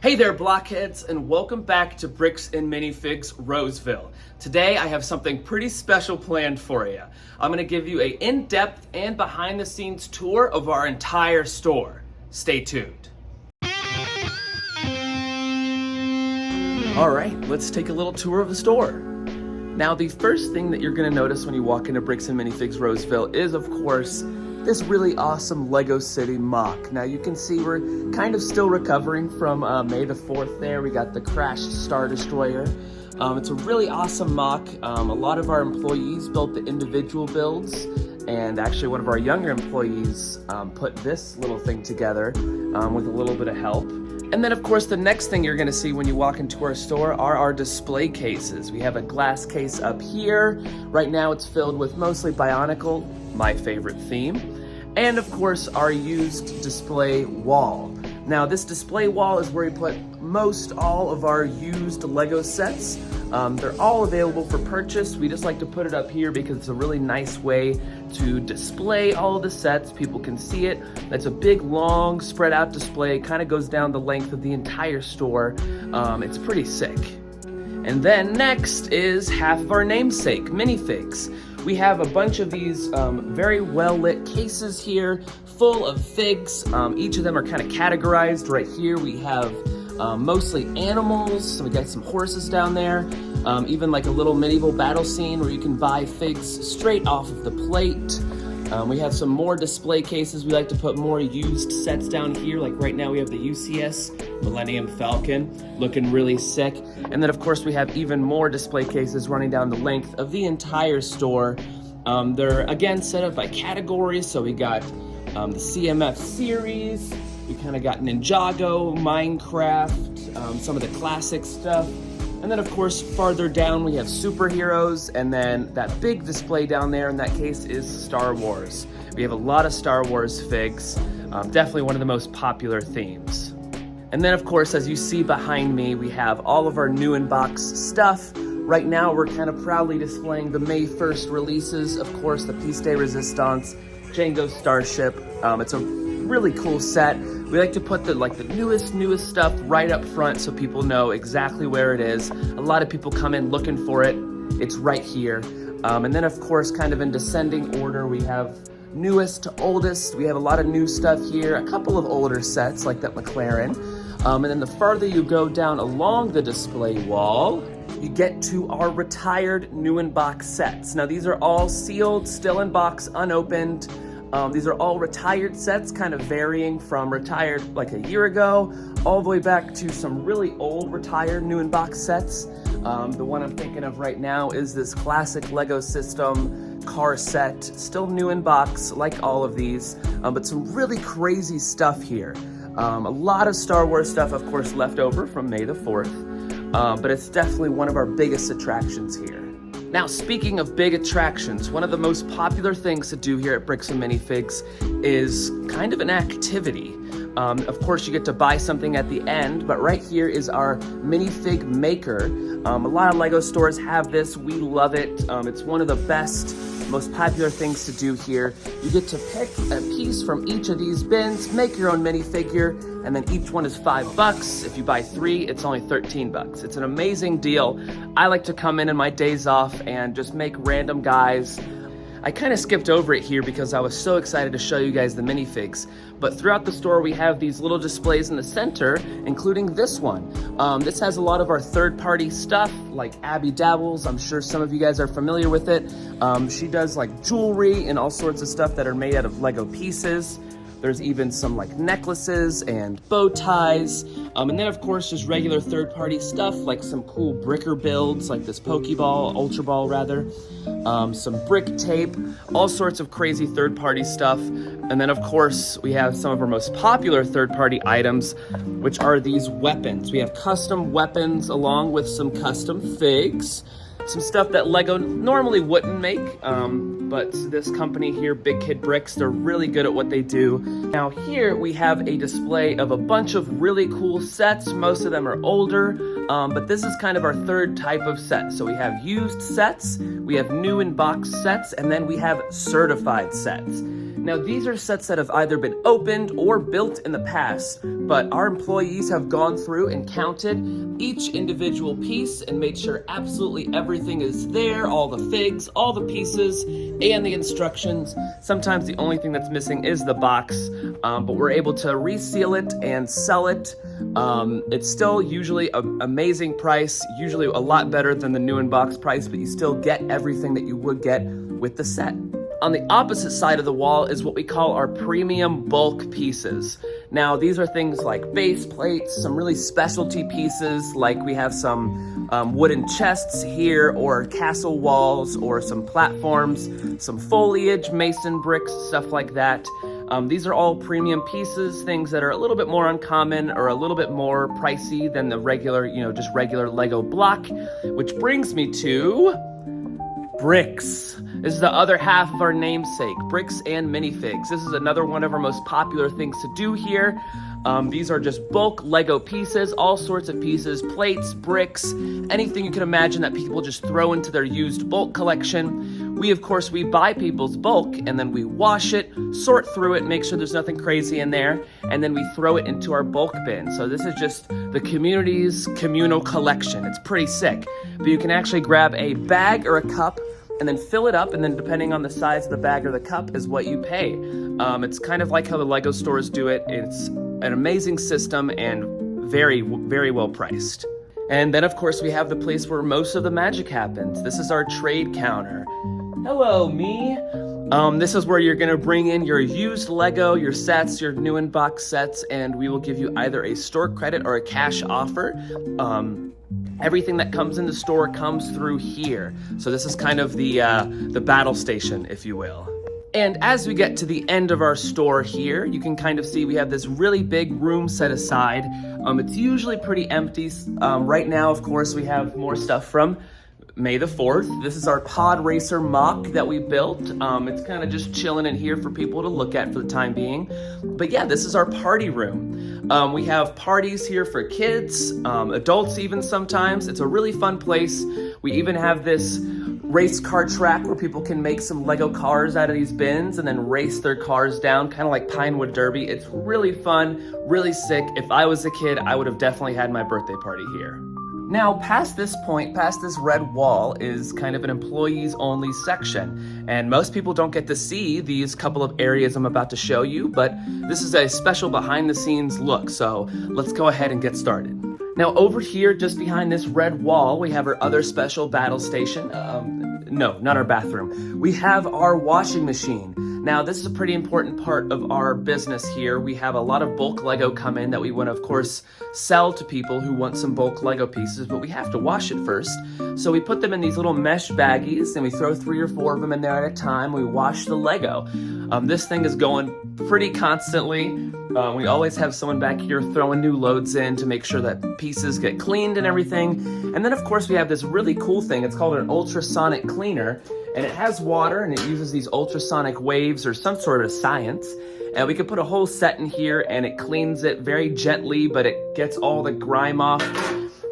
Hey there, blockheads, and welcome back to Bricks and Minifigs Roseville. Today I have something pretty special planned for you. I'm going to give you an in-depth and behind-the-scenes tour of our entire store. Stay tuned. Alright, let's take a little tour of the store. Now, the first thing that you're going to notice when you walk into Bricks and Minifigs Roseville is, of course, this really awesome Lego City mock. Now you can see we're kind of still recovering from May the 4th there. We got the crashed Star Destroyer. It's a really awesome mock. A lot of our employees built the individual builds, and actually one of our younger employees put this little thing together with a little bit of help. And then of course the next thing you're gonna see when you walk into our store are our display cases. We have a glass case up here. Right now it's filled with mostly Bionicle, my favorite theme. And of course our used display wall. Now this display wall is where we put most all of our used Lego sets. They're all available for purchase. We just like to put it up here because it's a really nice way to display all of the sets. People can see it. It's a big, long, spread out display. It kind of goes down the length of the entire store. It's pretty sick. And then next is half of our namesake, Minifigs. We have a bunch of these very well-lit cases here, full of figs. Each of them are kind of categorized. Right here we have mostly animals, so we got some horses down there. Even like a little medieval battle scene where you can buy figs straight off of the plate. We have some more display cases. We like to put more used sets down here. Like right now we have the UCS Millennium Falcon looking really sick. And then of course we have even more display cases running down the length of the entire store. They're again set up by categories. So we got the CMF series. We kind of got Ninjago, Minecraft, some of the classic stuff. And then of course, farther down we have superheroes, and then that big display down there in that case is Star Wars. We have a lot of Star Wars figs, definitely one of the most popular themes. And then of course, as you see behind me, we have all of our new in-box stuff. Right now we're kind of proudly displaying the May 1st releases, of course, the Piece de Resistance, Django Starship. It's a really cool set. We like to put the newest stuff right up front so people know exactly where it is. A lot of people come in looking for it. It's right here. And then of course, kind of in descending order, we have newest to oldest. We have a lot of new stuff here, a couple of older sets like that McLaren. And then the farther you go down along the display wall, you get to our retired new in box sets. Now these are all sealed, still in box, unopened. These are all retired sets, kind of varying from retired like a year ago, all the way back to some really old retired new in box sets. The one I'm thinking of right now is this classic Lego system car set, still new in box, like all of these, but some really crazy stuff here. A lot of Star Wars stuff, of course, left over from May the 4th, but it's definitely one of our biggest attractions here. Now, speaking of big attractions, one of the most popular things to do here at Bricks and Minifigs is kind of an activity. Of course, you get to buy something at the end, but right here is our minifig maker. A lot of Lego stores have this. We love it. It's one of the best, most popular things to do here. You get to pick a piece from each of these bins, make your own minifigure, and then each one is $5. If you buy 3, it's only $13. It's an amazing deal. I like to come in my days off and just make random guys. I kind of skipped over it here because I was so excited to show you guys the minifigs. But throughout the store, we have these little displays in the center, including this one. This has a lot of our third-party stuff, like Abby Dabbles. I'm sure some of you guys are familiar with it. She does like jewelry and all sorts of stuff that are made out of Lego pieces. There's even some like necklaces and bow ties. And then of course, just regular third-party stuff, like some cool bricker builds, like this Pokeball, Ultra Ball rather. Some brick tape, all sorts of crazy third-party stuff. And then of course, we have some of our most popular third-party items, which are these weapons. We have custom weapons along with some custom figs. Some stuff that Lego normally wouldn't make, but this company here, Big Kid Bricks, they're really good at what they do. Now here we have a display of a bunch of really cool sets. Most of them are older, but this is kind of our third type of set. So we have used sets, we have new in box sets, and then we have certified sets. Now, these are sets that have either been opened or built in the past, but our employees have gone through and counted each individual piece and made sure absolutely everything is there, all the figs, all the pieces, and the instructions. Sometimes the only thing that's missing is the box, but we're able to reseal it and sell it. It's still usually an amazing price, usually a lot better than the new in-box price, but you still get everything that you would get with the set. On the opposite side of the wall is what we call our premium bulk pieces. Now, these are things like base plates, some really specialty pieces, like we have some wooden chests here, or castle walls, or some platforms, some foliage, mason bricks, stuff like that. These are all premium pieces, things that are a little bit more uncommon or a little bit more pricey than the regular, just regular Lego block, which brings me to bricks. This is the other half of our namesake, bricks and minifigs. This is another one of our most popular things to do here. These are just bulk Lego pieces, all sorts of pieces, plates, bricks, anything you can imagine that people just throw into their used bulk collection. We buy people's bulk and then we wash it, sort through it, make sure there's nothing crazy in there, and then we throw it into our bulk bin. So this is just the community's communal collection. It's pretty sick. But you can actually grab a bag or a cup and then fill it up, and then depending on the size of the bag or the cup is what you pay. It's kind of like how the Lego stores do it. It's an amazing system and very, very well priced. And then of course we have the place where most of the magic happens. This is our trade counter. Hello, me. This is where you're gonna bring in your used Lego, your sets, your new in-box sets, and we will give you either a store credit or a cash offer. Everything that comes in the store comes through here. So this is kind of the battle station, if you will. And as we get to the end of our store here, you can kind of see we have this really big room set aside. It's usually pretty empty. Right now, of course, we have more stuff from May the 4th. This is our pod racer mock that we built. It's kind of just chilling in here for people to look at for the time being. But yeah, this is our party room. We have parties here for kids, adults even sometimes. It's a really fun place. We even have this race car track where people can make some Lego cars out of these bins and then race their cars down, kind of like Pinewood Derby. It's really fun, really sick. If I was a kid, I would have definitely had my birthday party here. Now, past this point, past this red wall, is kind of an employees only section. And most people don't get to see these couple of areas I'm about to show you, but this is a special behind the scenes look. So let's go ahead and get started. Now over here, just behind this red wall, we have our other special battle station. No, not our bathroom. We have our washing machine. Now, this is a pretty important part of our business here. We have a lot of bulk Lego come in that we want to, of course, sell to people who want some bulk Lego pieces, but we have to wash it first. So we put them in these little mesh baggies and we throw 3 or 4 of them in there at a time. We wash the Lego. This thing is going pretty constantly. We always have someone back here throwing new loads in to make sure that pieces get cleaned and everything. And then of course we have this really cool thing. It's called an ultrasonic cleaner, and it has water and it uses these ultrasonic waves or some sort of science. And we can put a whole set in here and it cleans it very gently, but it gets all the grime off.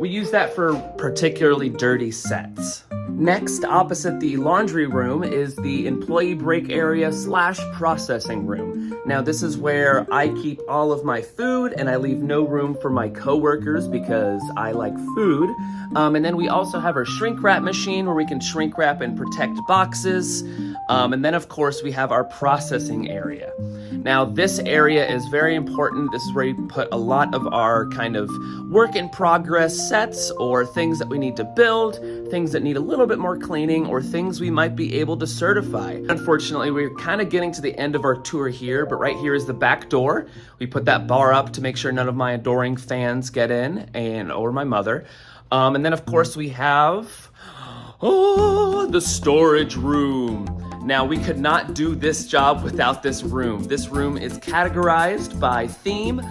We use that for particularly dirty sets. Next, opposite the laundry room is the employee break area / processing room. Now this is where I keep all of my food and I leave no room for my coworkers because I like food. And then we also have our shrink wrap machine where we can shrink wrap and protect boxes. And then of course we have our processing area. Now this area is very important. This is where we put a lot of our kind of work in progress sets or things that we need to build, things that need a little bit more cleaning, or things we might be able to certify. Unfortunately, we're kind of getting to the end of our tour here, but right here is the back door. We put that bar up to make sure none of my adoring fans get in, or my mother. And then of course we have the storage room. Now, we could not do this job without this room. This room is categorized by theme.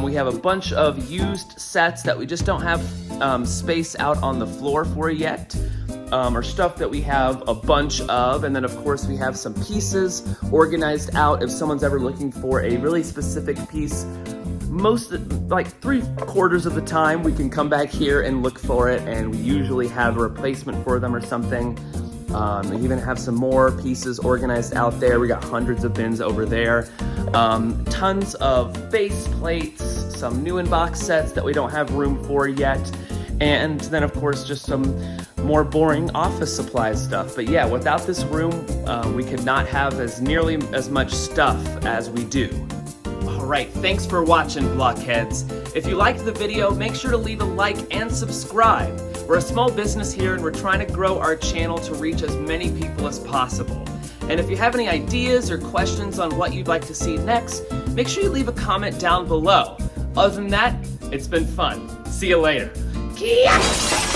We have a bunch of used sets that we just don't have space out on the floor for yet, or stuff that we have a bunch of. And then of course we have some pieces organized out if someone's ever looking for a really specific piece. Like 3/4 of the time we can come back here and look for it, and we usually have a replacement for them or something. We even have some more pieces organized out there. We got hundreds of bins over there. Tons of base plates, some new in-box sets that we don't have room for yet. And then of course, just some more boring office supply stuff. But yeah, without this room, we could not have nearly as much stuff as we do. Alright, thanks for watching, blockheads. If you liked the video, make sure to leave a like and subscribe. We're a small business here and we're trying to grow our channel to reach as many people as possible. And if you have any ideas or questions on what you'd like to see next, make sure you leave a comment down below. Other than that, it's been fun. See you later. Yeah!